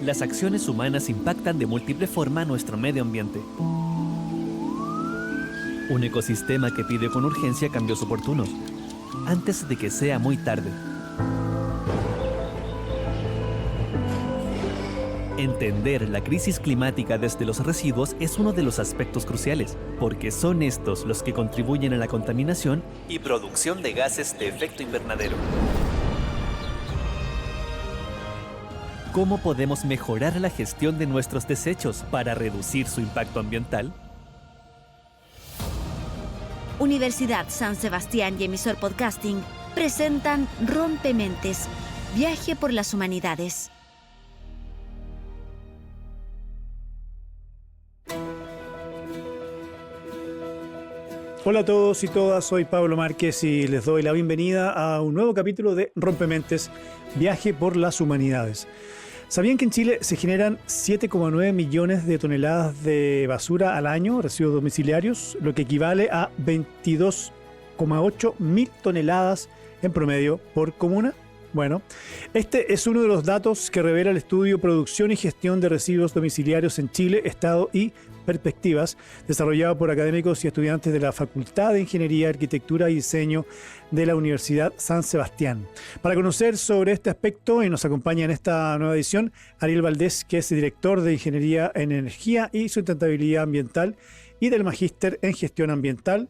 Las acciones humanas impactan de múltiple forma nuestro medio ambiente. Un ecosistema que pide con urgencia cambios oportunos, antes de que sea muy tarde. Entender la crisis climática desde los residuos es uno de los aspectos cruciales, porque son estos los que contribuyen a la contaminación y producción de gases de efecto invernadero. ¿Cómo podemos mejorar la gestión de nuestros desechos para reducir su impacto ambiental? Universidad San Sebastián y Emisor Podcasting presentan Rompementes, viaje por las humanidades. Hola a todos y todas, soy Pablo Márquez y les doy la bienvenida a un nuevo capítulo de Rompementes, viaje por las humanidades. ¿Sabían que en Chile se generan 7,9 millones de toneladas de basura al año, residuos domiciliarios, lo que equivale a 22,8 mil toneladas en promedio por comuna? Bueno, este es uno de los datos que revela el estudio Producción y Gestión de Residuos Domiciliarios en Chile, Estado y Perspectivas, desarrollado por académicos y estudiantes de la Facultad de Ingeniería, Arquitectura y Diseño de la Universidad San Sebastián. Para conocer sobre este aspecto, y nos acompaña en esta nueva edición, Ariel Valdés, que es director de Ingeniería en Energía y Sustentabilidad Ambiental y del Magíster en Gestión Ambiental,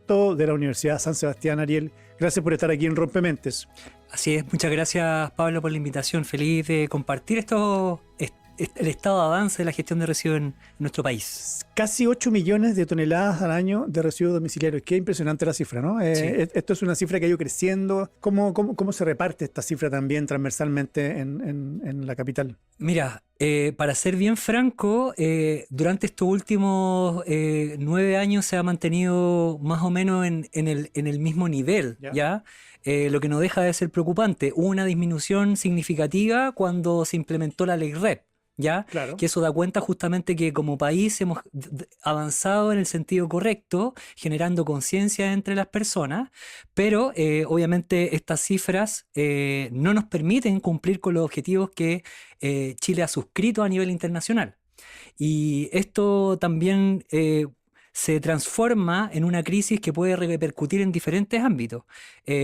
todo de la Universidad San Sebastián. Ariel, gracias por estar aquí en Rompementes. Así es, muchas gracias Pablo por la invitación, feliz de compartir el estado de avance de la gestión de residuos en nuestro país. Casi 8 millones de toneladas al año de residuos domiciliarios. Qué impresionante la cifra, ¿no? Sí. Esto es una cifra que ha ido creciendo. ¿Cómo se reparte esta cifra también transversalmente en la capital? Mira, para ser bien franco, durante estos últimos 9 años se ha mantenido más o menos en el mismo nivel, ¿ya? Lo que no deja de ser preocupante. Hubo una disminución significativa cuando se implementó la ley REP. ¿Ya? Claro. Que eso da cuenta justamente que como país hemos avanzado en el sentido correcto, generando conciencia entre las personas, pero obviamente estas cifras no nos permiten cumplir con los objetivos que Chile ha suscrito a nivel internacional. Y esto también se transforma en una crisis que puede repercutir en diferentes ámbitos.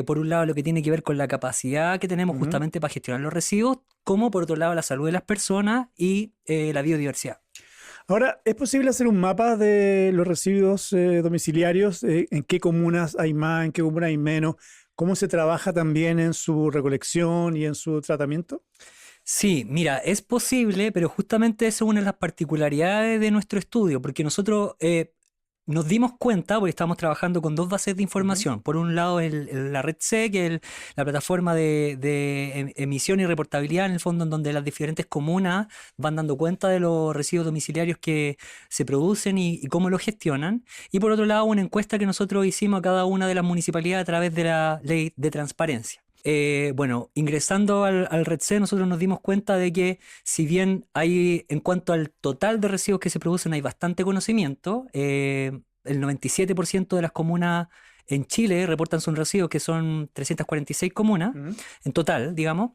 Por un lado, lo que tiene que ver con la capacidad que tenemos justamente para gestionar los residuos, como por otro lado, la salud de las personas y la biodiversidad. Ahora, ¿es posible hacer un mapa de los residuos domiciliarios? ¿En qué comunas hay más, en qué comunas hay menos? ¿Cómo se trabaja también en su recolección y en su tratamiento? Sí, mira, es posible, pero justamente esa es una de las particularidades de nuestro estudio, porque nosotros nos dimos cuenta, porque estamos trabajando con dos bases de información. Por un lado, la red C, que es la plataforma de emisión y reportabilidad, en el fondo, en donde las diferentes comunas van dando cuenta de los residuos domiciliarios que se producen y cómo los gestionan. Y por otro lado, una encuesta que nosotros hicimos a cada una de las municipalidades a través de la ley de transparencia. Bueno, ingresando al Red C, nosotros nos dimos cuenta de que si bien hay, en cuanto al total de residuos que se producen, hay bastante conocimiento, el 97% de las comunas en Chile reportan sus residuos, que son 346 comunas en total, digamos.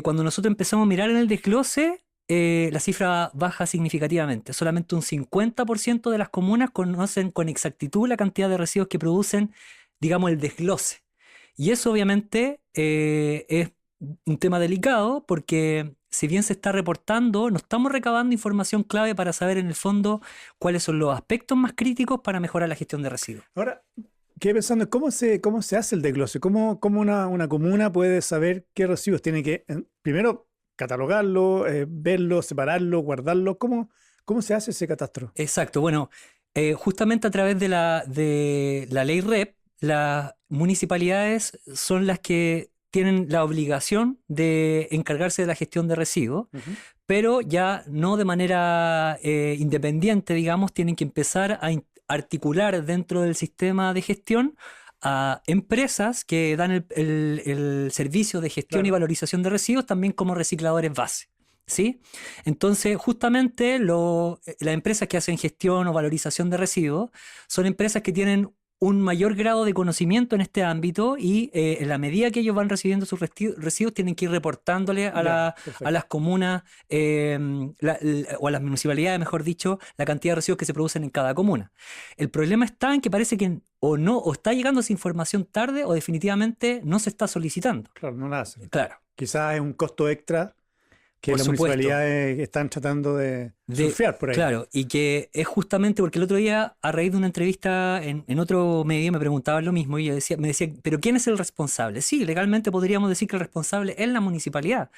Cuando nosotros empezamos a mirar en el desglose, la cifra baja significativamente. Solamente un 50% de las comunas conocen con exactitud la cantidad de residuos que producen, digamos, el desglose. Y eso obviamente es un tema delicado porque si bien se está reportando, no estamos recabando información clave para saber en el fondo cuáles son los aspectos más críticos para mejorar la gestión de residuos. Ahora, quedé pensando, ¿cómo se hace el desglose? ¿Cómo una comuna puede saber qué residuos tiene que, primero, catalogarlo, verlo, separarlo, guardarlo? ¿Cómo se hace ese catastro? Exacto, bueno, justamente a través de la ley REP, las municipalidades son las que tienen la obligación de encargarse de la gestión de residuos, pero ya no de manera independiente, digamos, tienen que empezar a articular dentro del sistema de gestión a empresas que dan el servicio de gestión y valorización de residuos también como recicladores base. ¿Sí? Entonces, justamente las empresas que hacen gestión o valorización de residuos son empresas que tienen un mayor grado de conocimiento en este ámbito y en la medida que ellos van recibiendo sus residuos tienen que ir reportándole a las comunas o a las municipalidades, mejor dicho, la cantidad de residuos que se producen en cada comuna. El problema está en que parece que o está llegando esa información tarde o definitivamente no se está solicitando. Claro, no la hacen. Claro. Quizás es un costo extra que Por las supuesto. municipalidades están tratando de surfear por ahí. Claro, y que es justamente porque el otro día, a raíz de una entrevista en otro medio, me preguntaban lo mismo y yo me decía, ¿pero quién es el responsable? Sí, legalmente podríamos decir que el responsable es la municipalidad,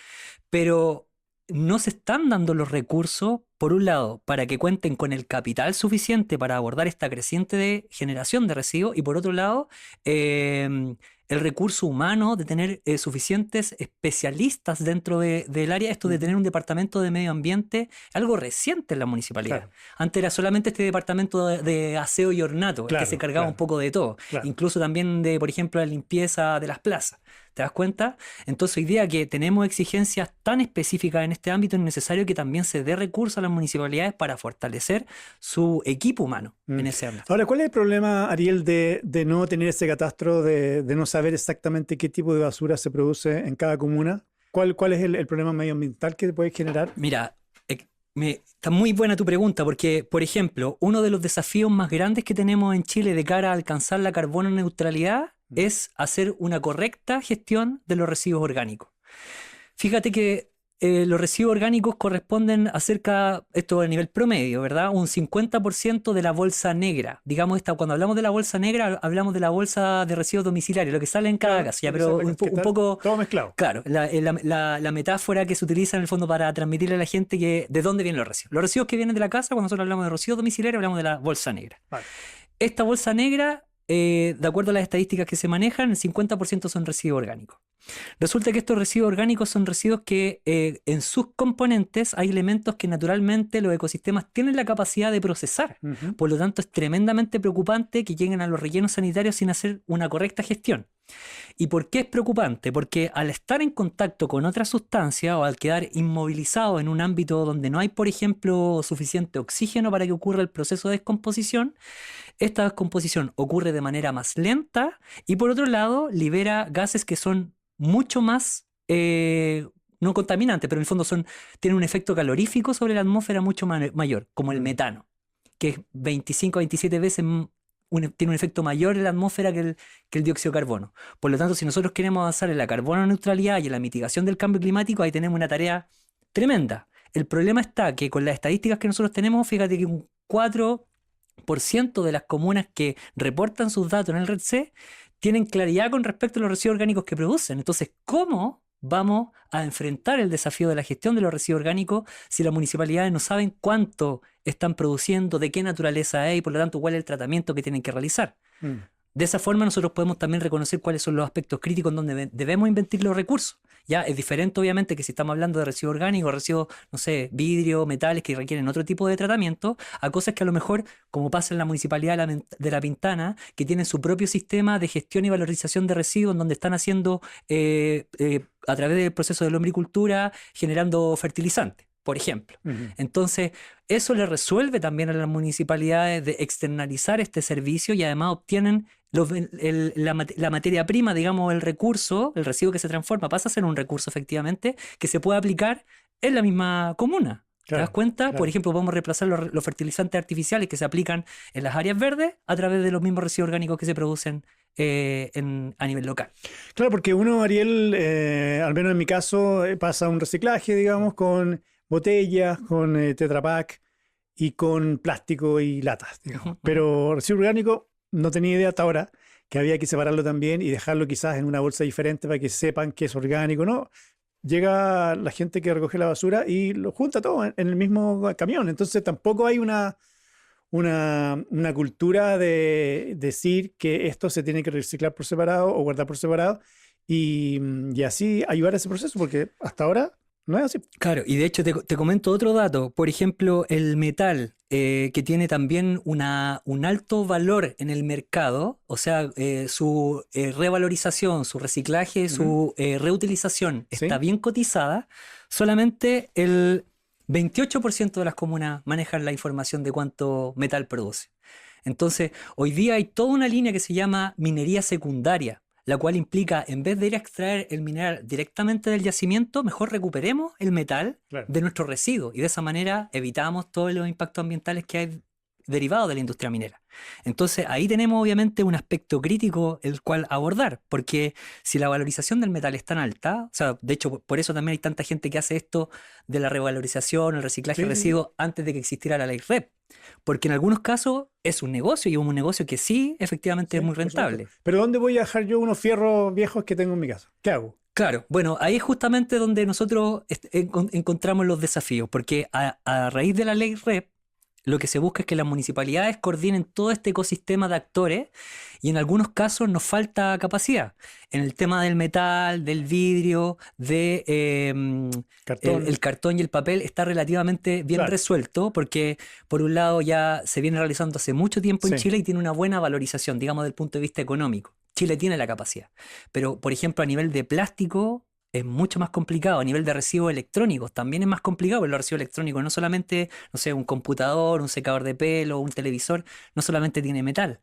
pero no se están dando los recursos, por un lado, para que cuenten con el capital suficiente para abordar esta creciente de generación de residuos, y por otro lado, el recurso humano de tener suficientes especialistas dentro del área, esto de tener un departamento de medio ambiente, algo reciente en la municipalidad. Claro. Antes era solamente este departamento de aseo y ornato, el que se cargaba un poco de todo, incluso también de, por ejemplo, la limpieza de las plazas. ¿Te das cuenta? Entonces, hoy día que tenemos exigencias tan específicas en este ámbito, es necesario que también se dé recursos a las municipalidades para fortalecer su equipo humano en ese ámbito. Ahora, ¿cuál es el problema, Ariel, de no tener ese catastro, de no saber exactamente qué tipo de basura se produce en cada comuna? ¿Cuál es el problema medioambiental que puede generar? Mira, está muy buena tu pregunta porque, por ejemplo, uno de los desafíos más grandes que tenemos en Chile de cara a alcanzar la carbono neutralidad es hacer una correcta gestión de los residuos orgánicos. Fíjate que los residuos orgánicos corresponden a cerca, esto a nivel promedio, ¿verdad? Un 50% de la bolsa negra. Digamos, cuando hablamos de la bolsa negra, hablamos de la bolsa de residuos domiciliarios, lo que sale en cada casa, pero un poco... Todo mezclado. Claro, la metáfora que se utiliza en el fondo para transmitirle a la gente que de dónde vienen los residuos. Los residuos que vienen de la casa, cuando nosotros hablamos de residuos domiciliarios, hablamos de la bolsa negra. Vale. Esta bolsa negra, de acuerdo a las estadísticas que se manejan, el 50% son residuos orgánicos. Resulta que estos residuos orgánicos son residuos que en sus componentes hay elementos que naturalmente los ecosistemas tienen la capacidad de procesar. Por lo tanto, es tremendamente preocupante que lleguen a los rellenos sanitarios sin hacer una correcta gestión. ¿Y por qué es preocupante? Porque al estar en contacto con otra sustancia o al quedar inmovilizado en un ámbito donde no hay, por ejemplo, suficiente oxígeno para que ocurra el proceso de descomposición, esta descomposición ocurre de manera más lenta y por otro lado libera gases que son mucho más, no contaminantes, pero en el fondo tienen un efecto calorífico sobre la atmósfera mucho mayor, como el metano, que es 25 a 27 veces tiene un efecto mayor en la atmósfera que el dióxido de carbono. Por lo tanto, si nosotros queremos avanzar en la carbono neutralidad y en la mitigación del cambio climático, ahí tenemos una tarea tremenda. El problema está que con las estadísticas que nosotros tenemos, fíjate que un 4% de las comunas que reportan sus datos en el REDC tienen claridad con respecto a los residuos orgánicos que producen. Entonces, ¿cómo vamos a enfrentar el desafío de la gestión de los residuos orgánicos si las municipalidades no saben cuánto están produciendo, de qué naturaleza es y por lo tanto cuál es el tratamiento que tienen que realizar? De esa forma nosotros podemos también reconocer cuáles son los aspectos críticos en donde debemos invertir los recursos. Ya es diferente obviamente que si estamos hablando de residuos orgánicos, residuos, no sé, vidrio, metales que requieren otro tipo de tratamiento, a cosas que a lo mejor, como pasa en la Municipalidad de La Pintana, que tienen su propio sistema de gestión y valorización de residuos, donde están haciendo a través del proceso de lombricultura, generando fertilizantes, por ejemplo. Entonces, eso le resuelve también a las municipalidades de externalizar este servicio y además obtienen la materia prima, digamos, el recurso, el residuo que se transforma, pasa a ser un recurso efectivamente que se puede aplicar en la misma comuna. ¿Te das cuenta? Claro. Por ejemplo, podemos reemplazar los fertilizantes artificiales que se aplican en las áreas verdes a través de los mismos residuos orgánicos que se producen a nivel local. Claro, porque uno, Ariel, al menos en mi caso, pasa un reciclaje, digamos, con botellas, con Tetra Pak y con plástico y latas, digamos. Pero residuo orgánico no tenía idea hasta ahora que había que separarlo también y dejarlo quizás en una bolsa diferente para que sepan que es orgánico, ¿no? Llega la gente que recoge la basura y lo junta todo en el mismo camión. Entonces tampoco hay una cultura de decir que esto se tiene que reciclar por separado o guardar por separado y así ayudar a ese proceso, porque hasta ahora no es así. Claro, y de hecho te comento otro dato. Por ejemplo, el metal, que tiene también un alto valor en el mercado, o sea, su revalorización, su reciclaje, su reutilización está bien cotizada, solamente el 28% de las comunas manejan la información de cuánto metal produce. Entonces, hoy día hay toda una línea que se llama minería secundaria, la cual implica, en vez de ir a extraer el mineral directamente del yacimiento, mejor recuperemos el metal Claro. de nuestros residuos y de esa manera evitamos todos los impactos ambientales que hay derivados de la industria minera. Entonces, ahí tenemos obviamente un aspecto crítico el cual abordar, porque si la valorización del metal es tan alta, o sea, de hecho, por eso también hay tanta gente que hace esto de la revalorización, el reciclaje de Sí, sí, sí. residuos antes de que existiera la ley REP, porque en algunos casos es un negocio y un negocio que sí, efectivamente Sí, es muy por supuesto. rentable. Pero ¿dónde voy a dejar yo unos fierros viejos que tengo en mi casa? ¿Qué hago? Claro, bueno, ahí es justamente donde nosotros encontramos los desafíos, porque a raíz de la ley REP, lo que se busca es que las municipalidades coordinen todo este ecosistema de actores y en algunos casos nos falta capacidad. En el tema del metal, del vidrio, Cartón. el cartón y el papel está relativamente bien Claro. resuelto porque por un lado ya se viene realizando hace mucho tiempo en Sí. Chile y tiene una buena valorización, digamos, desde el punto de vista económico. Chile tiene la capacidad. Pero, por ejemplo, a nivel de plástico es mucho más complicado. A nivel de residuos electrónicos también es más complicado, porque los residuos electrónicos no solamente, no sé, un computador, un secador de pelo, un televisor, no solamente tiene metal.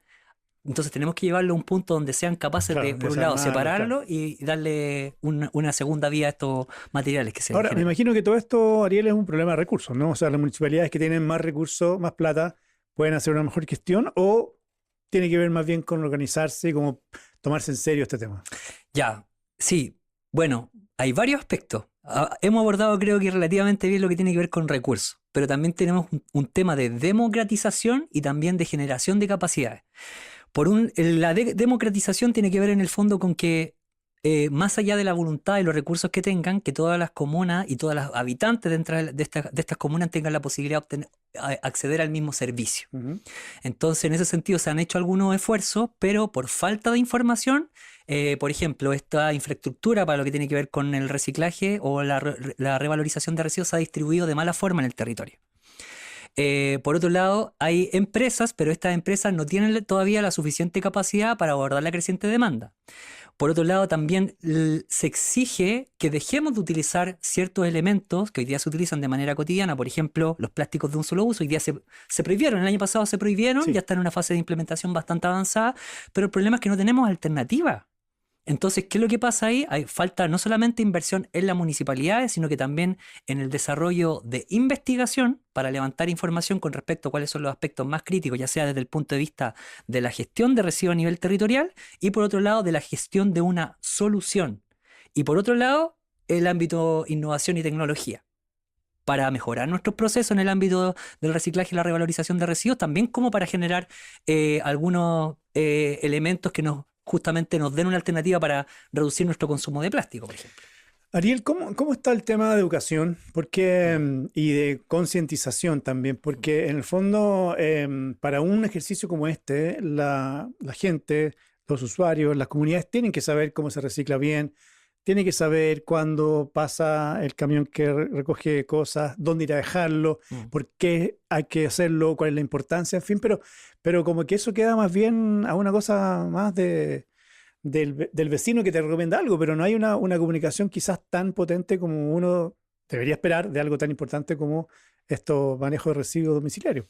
Entonces tenemos que llevarlo a un punto donde sean capaces Claro, de, por un lado, desarmarlo, separarlo y darle una segunda vía a estos materiales que se Ahora, me generan. imagino que todo esto, Ariel, es un problema de recursos, ¿no? O sea, las municipalidades que tienen más recursos, más plata, pueden hacer una mejor gestión o tiene que ver más bien con organizarse y como tomarse en serio este tema. Ya, sí. Bueno, hay varios aspectos. Hemos abordado, creo que relativamente bien lo que tiene que ver con recursos, pero también tenemos un tema de democratización y también de generación de capacidades. La democratización tiene que ver en el fondo con que más allá de la voluntad y los recursos que tengan, que todas las comunas y todas las habitantes dentro de estas comunas tengan la posibilidad de acceder al mismo servicio. Ujú. Entonces, en ese sentido, se han hecho algunos esfuerzos, pero por falta de información, por ejemplo, esta infraestructura para lo que tiene que ver con el reciclaje o la revalorización de residuos se ha distribuido de mala forma en el territorio. Por otro lado, hay empresas, pero estas empresas no tienen todavía la suficiente capacidad para abordar la creciente demanda. Por otro lado, también se exige que dejemos de utilizar ciertos elementos que hoy día se utilizan de manera cotidiana. Por ejemplo, los plásticos de un solo uso. Hoy día se prohibieron, el año pasado se prohibieron, Sí. ya están en una fase de implementación bastante avanzada, pero el problema es que no tenemos alternativa. Entonces, ¿qué es lo que pasa ahí? Hay falta no solamente inversión en las municipalidades, sino que también en el desarrollo de investigación para levantar información con respecto a cuáles son los aspectos más críticos, ya sea desde el punto de vista de la gestión de residuos a nivel territorial y por otro lado de la gestión de una solución. Y por otro lado, el ámbito innovación y tecnología para mejorar nuestros procesos en el ámbito del reciclaje y la revalorización de residuos, también como para generar algunos elementos que justamente nos den una alternativa para reducir nuestro consumo de plástico, por ejemplo. Ariel, ¿cómo está el tema de educación? Porque, y de concientización también, porque en el fondo, para un ejercicio como este, la gente, los usuarios, las comunidades tienen que saber cómo se recicla bien, tienen que saber cuándo pasa el camión que recoge cosas, dónde ir a dejarlo, por qué hay que hacerlo, cuál es la importancia, en fin, pero como que eso queda más bien a una cosa más del vecino que te recomienda algo, pero no hay una comunicación quizás tan potente como uno debería esperar de algo tan importante como estos manejos de residuos domiciliarios.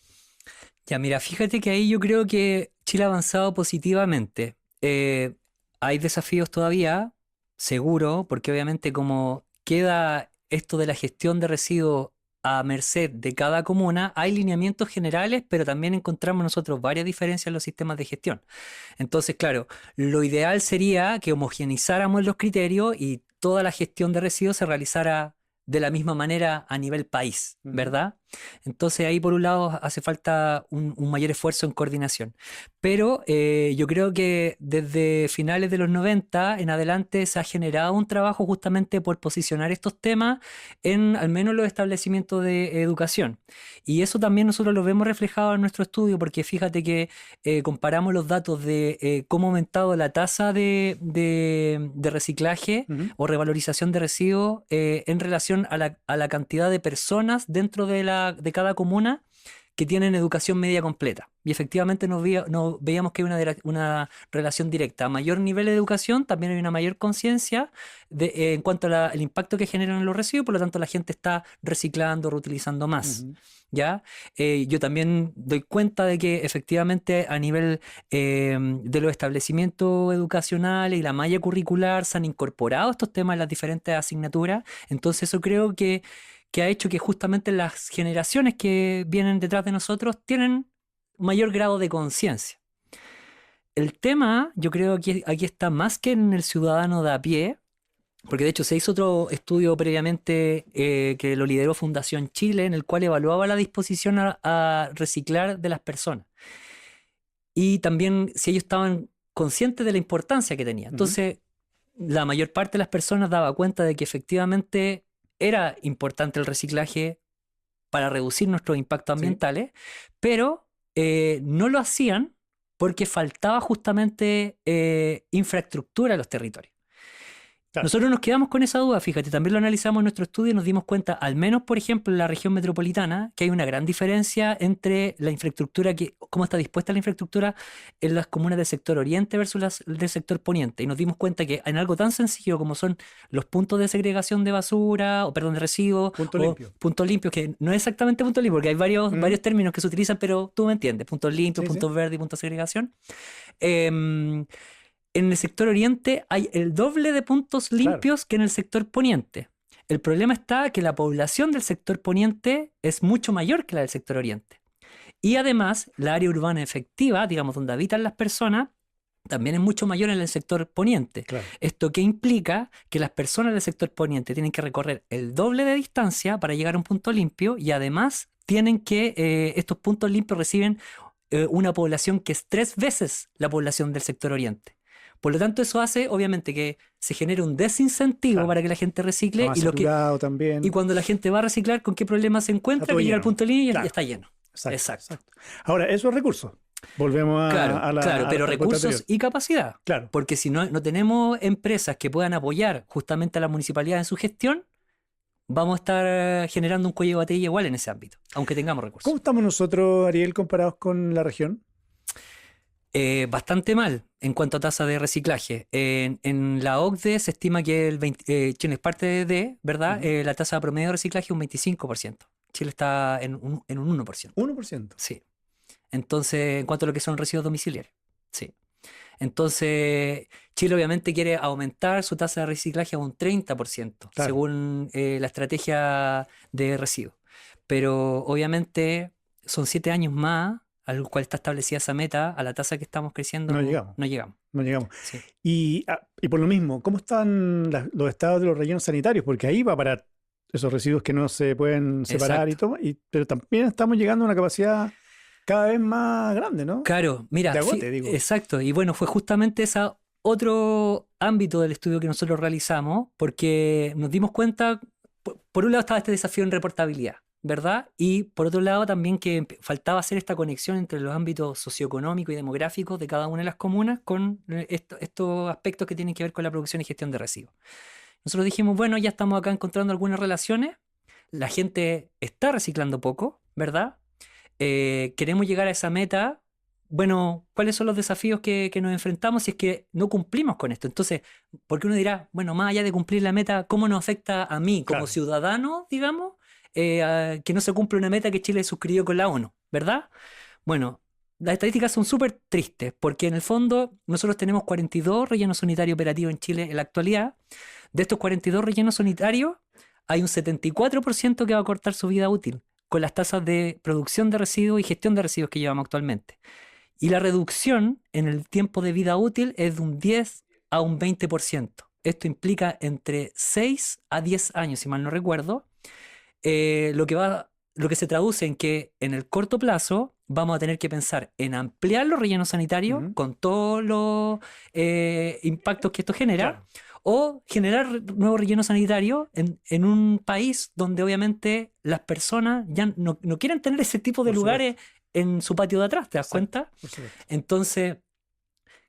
Ya, mira, fíjate que ahí yo creo que Chile ha avanzado positivamente. Hay desafíos todavía, seguro, porque obviamente como queda esto de la gestión de residuos a merced de cada comuna, hay lineamientos generales, pero también encontramos nosotros varias diferencias en los sistemas de gestión. Entonces, claro, lo ideal sería que homogeneizáramos los criterios y toda la gestión de residuos se realizara de la misma manera a nivel país, ¿verdad? Entonces ahí por un lado hace falta un mayor esfuerzo en coordinación. Pero yo creo que desde finales de los 90 en adelante se ha generado un trabajo justamente por posicionar estos temas en al menos los establecimientos de educación. Y eso también nosotros lo vemos reflejado en nuestro estudio, porque fíjate que comparamos los datos de cómo ha aumentado la tasa de reciclaje o revalorización de residuos en relación a la cantidad de personas dentro de cada comuna que tienen educación media completa. y efectivamente veíamos que hay una relación directa. A mayor nivel de educación también hay una mayor conciencia en cuanto al impacto que generan en los residuos, por lo tanto la gente está reciclando, reutilizando más. Ujú. ¿Ya? Yo también doy cuenta de que efectivamente a nivel de los establecimientos educacionales y la malla curricular se han incorporado estos temas en las diferentes asignaturas, entonces eso creo que ha hecho que justamente las generaciones que vienen detrás de nosotros tienen mayor grado de conciencia. El tema, yo creo que aquí está más que en el ciudadano de a pie, porque de hecho se hizo otro estudio previamente que lo lideró Fundación Chile, en el cual evaluaba la disposición a reciclar de las personas. Y también si ellos estaban conscientes de la importancia que tenía. Entonces, la mayor parte de las personas daba cuenta de que efectivamente era importante el reciclaje para reducir nuestros impactos ambientales, pero no lo hacían porque faltaba justamente infraestructura en los territorios. Claro. Nosotros nos quedamos con esa duda, fíjate, también lo analizamos en nuestro estudio y nos dimos cuenta, al menos por ejemplo en la región metropolitana, que hay una gran diferencia entre la infraestructura, cómo está dispuesta la infraestructura en las comunas del sector oriente versus las del sector poniente. Y nos dimos cuenta que en algo tan sencillo como son los puntos de segregación de basura, o perdón, de residuos, puntos limpios, que no es exactamente punto limpio, porque hay varios términos que se utilizan, pero tú me entiendes, puntos limpios, puntos verdes y puntos de segregación. En el sector oriente hay el doble de puntos limpios que en el sector poniente. El problema está que la población del sector poniente es mucho mayor que la del sector oriente. Y además, la área urbana efectiva, digamos, donde habitan las personas, también es mucho mayor en el sector poniente. Claro. Esto que implica que las personas del sector poniente tienen que recorrer el doble de distancia para llegar a un punto limpio y además tienen que, estos puntos limpios reciben una población que es 3 veces la población del sector oriente. Por lo tanto, eso hace, obviamente, que se genere un desincentivo para que la gente recicle. Y cuando la gente va a reciclar, ¿con qué problema se encuentra? Que llega al punto limpio y ya está lleno. Exacto. Ahora, esos recursos. Volvemos a la... Claro, pero recursos y capacidad. Claro. Porque si no tenemos empresas que puedan apoyar justamente a la municipalidad en su gestión, vamos a estar generando un cuello de botella igual en ese ámbito, aunque tengamos recursos. ¿Cómo estamos nosotros, Ariel, comparados con la región? Bastante mal en cuanto a tasa de reciclaje. En la OCDE se estima que Chile es parte de, ¿verdad? La tasa promedio de reciclaje es un 25%. Chile está en un 1%. ¿1%? Sí. Entonces, en cuanto a lo que son residuos domiciliarios. Sí. Entonces, Chile obviamente quiere aumentar su tasa de reciclaje a un 30%, según la estrategia de residuos. Pero obviamente son 7 años más al cual está establecida esa meta, a la tasa que estamos creciendo, no llegamos. Sí. Y por lo mismo, ¿cómo están los estados de los rellenos sanitarios? Porque ahí va a parar esos residuos que no se pueden separar pero también estamos llegando a una capacidad cada vez más grande, ¿no? Claro, mira, de agote, digo. Exacto, y bueno, fue justamente ese otro ámbito del estudio que nosotros realizamos, porque nos dimos cuenta, por un lado estaba este desafío en reportabilidad, ¿verdad? Y por otro lado también que faltaba hacer esta conexión entre los ámbitos socioeconómicos y demográficos de cada una de las comunas con estos aspectos que tienen que ver con la producción y gestión de residuos. Nosotros dijimos, bueno, ya estamos acá encontrando algunas relaciones, la gente está reciclando poco, ¿verdad? Queremos llegar a esa meta. Bueno, ¿cuáles son los desafíos que nos enfrentamos si es que no cumplimos con esto? Entonces, porque uno dirá, bueno, más allá de cumplir la meta, ¿cómo nos afecta a mí como ciudadano, digamos? Que no se cumple una meta que Chile suscribió con la ONU, ¿verdad? Bueno, las estadísticas son súper tristes porque en el fondo nosotros tenemos 42 rellenos sanitarios operativos en Chile en la actualidad. De estos 42 rellenos sanitarios, hay un 74% que va a cortar su vida útil con las tasas de producción de residuos y gestión de residuos que llevamos actualmente. Y la reducción en el tiempo de vida útil es de un 10 a un 20%. Esto implica entre 6 a 10 años, si mal no recuerdo. Lo que se traduce en que en el corto plazo vamos a tener que pensar en ampliar los rellenos sanitarios con todos los impactos que esto genera, o generar nuevos rellenos sanitarios en un país donde obviamente las personas ya no quieren tener ese tipo de lugares en su patio de atrás, ¿te das cuenta? Entonces,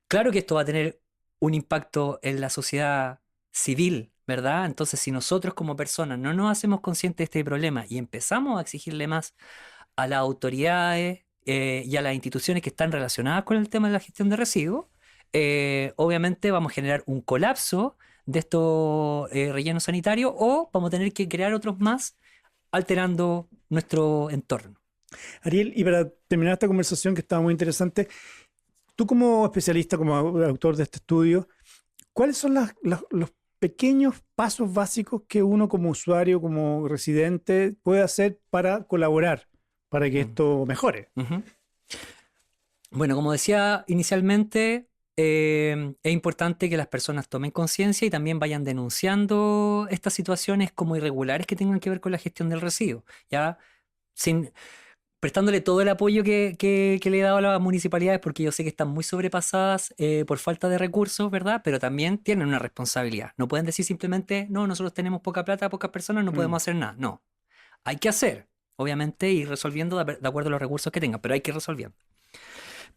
claro que esto va a tener un impacto en la sociedad civil, ¿verdad? Entonces, si nosotros como personas no nos hacemos conscientes de este problema y empezamos a exigirle más a las autoridades y a las instituciones que están relacionadas con el tema de la gestión de residuos, obviamente vamos a generar un colapso de estos rellenos sanitarios o vamos a tener que crear otros más alterando nuestro entorno. Ariel, y para terminar esta conversación que estaba muy interesante, tú como especialista, como autor de este estudio, ¿cuáles son los pequeños pasos básicos que uno como usuario, como residente, puede hacer para colaborar, para que esto mejore? Uh-huh. Bueno, como decía inicialmente, es importante que las personas tomen conciencia y también vayan denunciando estas situaciones como irregulares que tengan que ver con la gestión del residuo, ¿ya? Prestándole todo el apoyo que le he dado a las municipalidades, porque yo sé que están muy sobrepasadas por falta de recursos, ¿verdad? Pero también tienen una responsabilidad. No pueden decir simplemente, no, nosotros tenemos poca plata, pocas personas, no podemos hacer nada. No, hay que hacer, obviamente, ir resolviendo de acuerdo a los recursos que tengan, pero hay que ir resolviendo.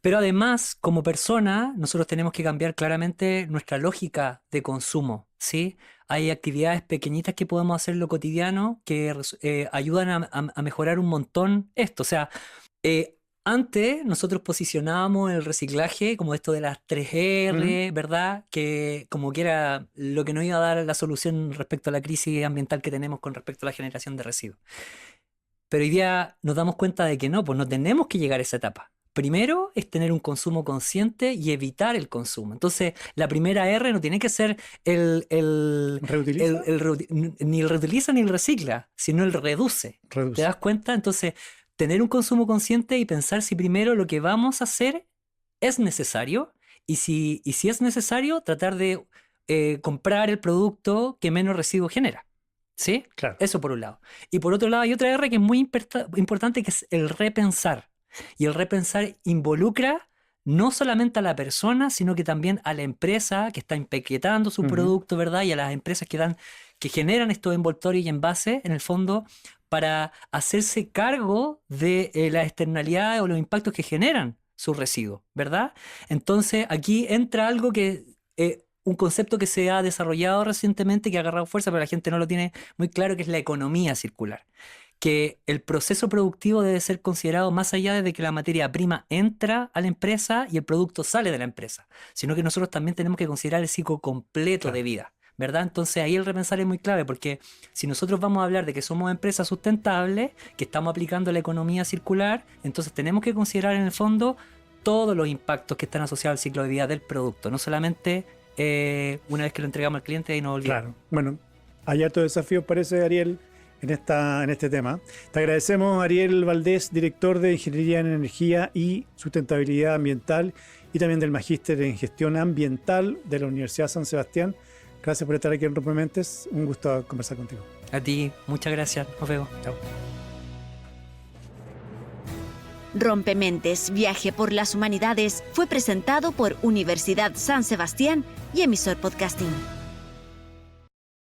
Pero además, como persona, nosotros tenemos que cambiar claramente nuestra lógica de consumo, ¿sí? Hay actividades pequeñitas que podemos hacer en lo cotidiano que ayudan a mejorar un montón esto. O sea, antes nosotros posicionábamos el reciclaje como esto de las 3R, ¿verdad? Que como que era lo que nos iba a dar la solución respecto a la crisis ambiental que tenemos con respecto a la generación de residuos. Pero hoy día nos damos cuenta de que no, pues no tenemos que llegar a esa etapa. Primero es tener un consumo consciente y evitar el consumo. Entonces, la primera R no tiene que ser ¿Reutiliza? ni el reutiliza ni el recicla, sino el reduce. Reduce. ¿Te das cuenta? Entonces, tener un consumo consciente y pensar si primero lo que vamos a hacer es necesario y si es necesario, tratar de comprar el producto que menos residuo genera. ¿Sí? Claro. Eso por un lado. Y por otro lado hay otra R que es muy importante, que es el repensar. Y el repensar involucra no solamente a la persona, sino que también a la empresa que está empaquetando su producto, ¿verdad? Y a las empresas que generan estos envoltorios y envases, en el fondo, para hacerse cargo de las externalidades o los impactos que generan sus residuos, ¿verdad? Entonces, aquí entra algo que... un concepto que se ha desarrollado recientemente, que ha agarrado fuerza, pero la gente no lo tiene muy claro, que es la economía circular. Que el proceso productivo debe ser considerado más allá de que la materia prima entra a la empresa y el producto sale de la empresa, sino que nosotros también tenemos que considerar el ciclo completo de vida, ¿verdad? Entonces ahí el repensar es muy clave, porque si nosotros vamos a hablar de que somos empresas sustentables, que estamos aplicando la economía circular, entonces tenemos que considerar en el fondo todos los impactos que están asociados al ciclo de vida del producto, no solamente una vez que lo entregamos al cliente y no olvidamos. Claro. Bueno, hay hartos desafíos, parece, Ariel, en este tema. Te agradecemos, Ariel Valdés, director de Ingeniería en Energía y Sustentabilidad Ambiental y también del Magíster en Gestión Ambiental de la Universidad San Sebastián. Gracias por estar aquí en Rompementes. Un gusto conversar contigo. A ti, muchas gracias. Nos vemos. Chao. Rompementes, viaje por las humanidades, fue presentado por Universidad San Sebastián y Emisor Podcasting.